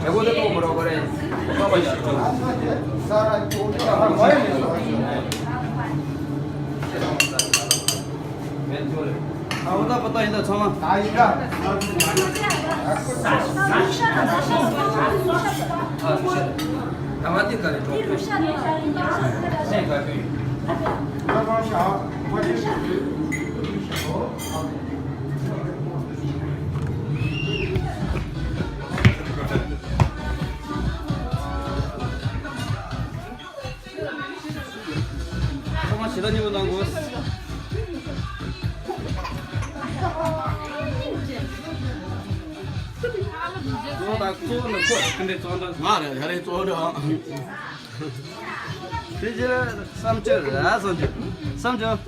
배고프고 뭐라고 그래? 아무다 봤다 인다 정아. 강화대까지 좀. 네, 가요. 정아 시다니고 난고. 나 쪼는 거 근데 쪼는 말해 잘해 쪼려. 이제 삼절 삼절 삼절.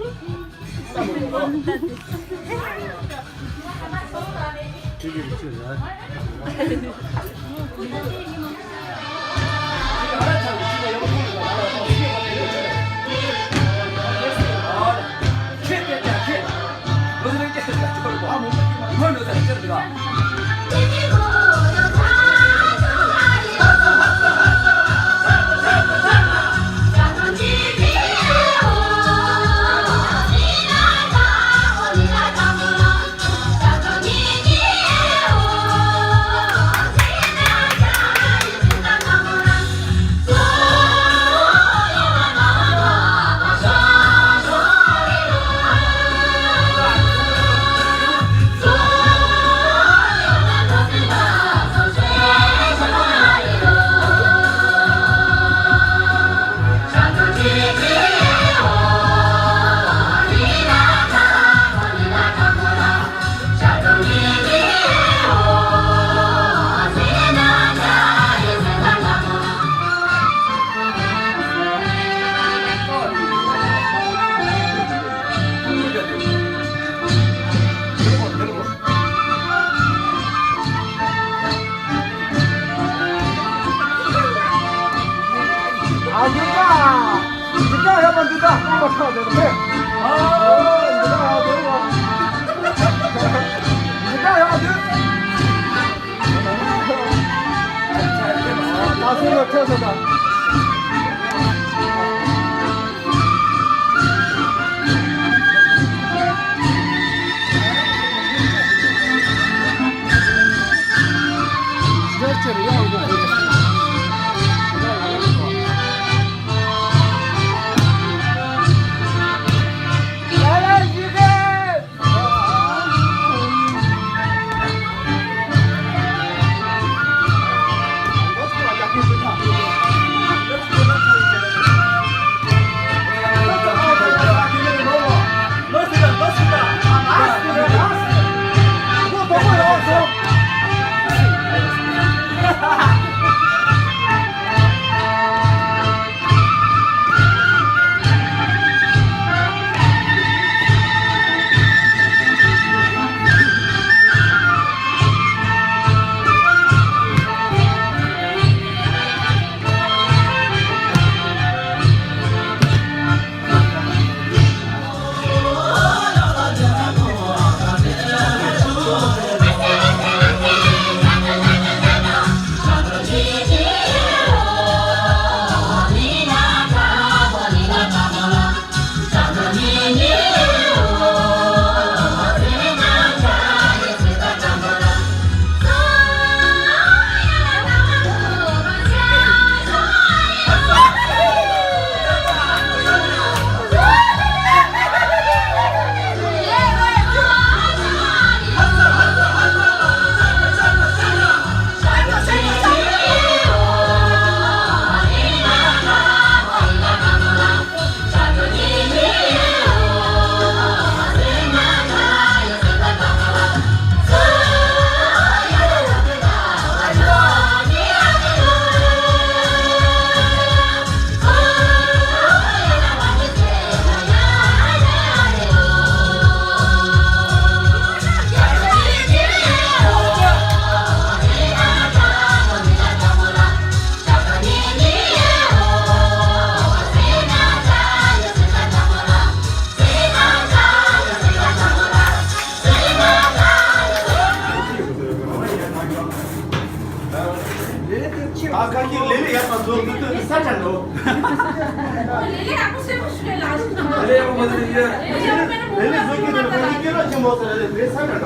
이게 미쳐야. 누가 한번 누가 한번 타야 되는데 누가 한번 나중에 펴서다 스트레치를 하고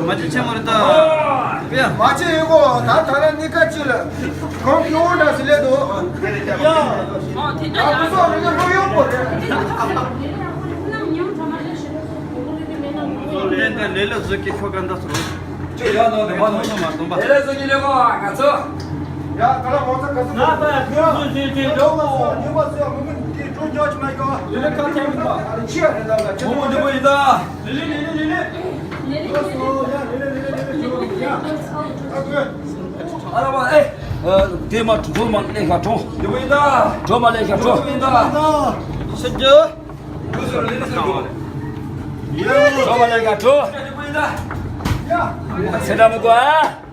맞지 채머리다. 그냥. 마치 이거 다 다른 니까지를 컴퓨터 쓸래도 야 무서워 이거 뭐용 거래 근데 내려 저기 표간다 소리. 야, 너 내가 너 내려서 기려고 가서. 야 그럼 어서 가서 나봐, 그 너무 누웠어요 그러면 뒤 존재하지 말까 이렇게 하니까. 아니 치아 된다가 너무 먼저 보인다. 알아봐, 에이. 대마 두만 내가 줘. 보인다. 저만 내가 줘. 보인다. 선저. 그것을 내려서 저만 내가 줘. 보인다. 세나무 과.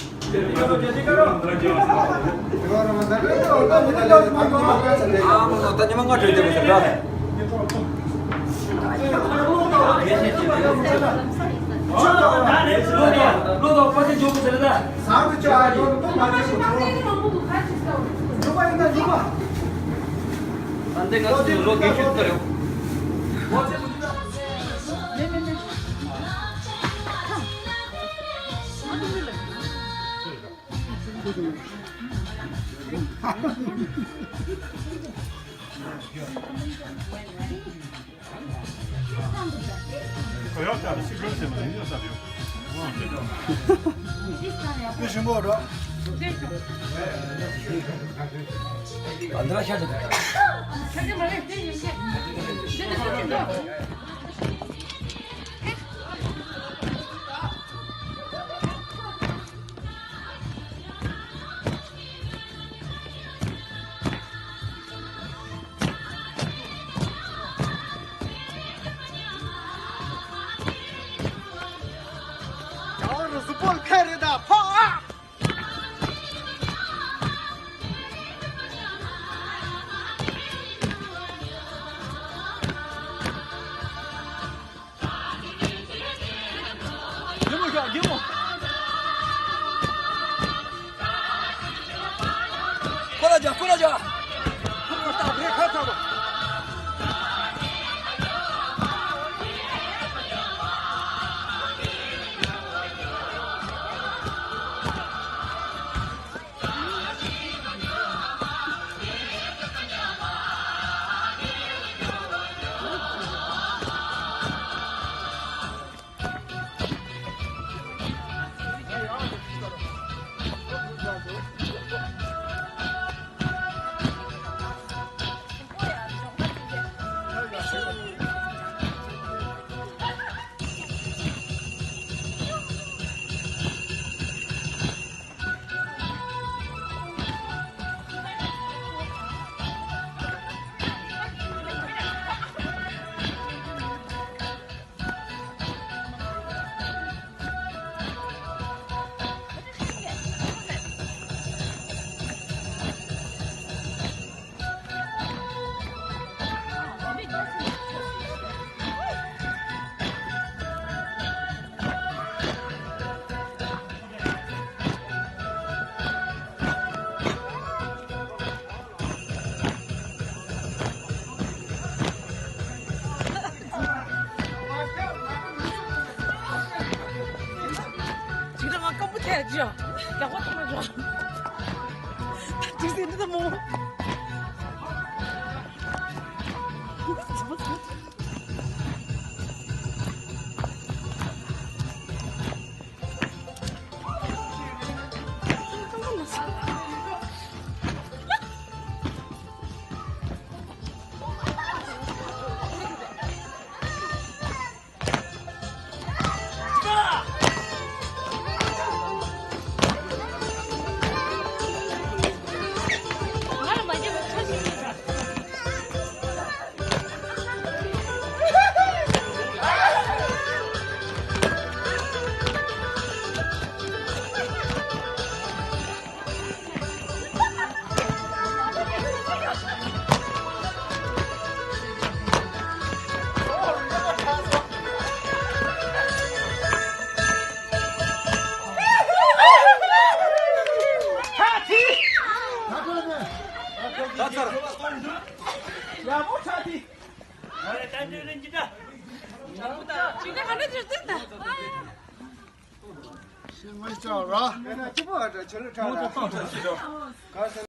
아무 어떤 이만 가져 이제 무슨 나. 너도 빠진 좋은 소리다. 안돼 가서 로 계시더라고. 무슨 뭐로? 안 들어가셔야 돼. 스폰 캐리다 파! 꺼내자, 꺼내자. 지금 아까부터 해야죠. 야, 어떡하죠? 둘, 셋, 넷, 뭐. 야, 뭐 차디.今天还能吃真的。行，我叫了。那这不这吃了啥了？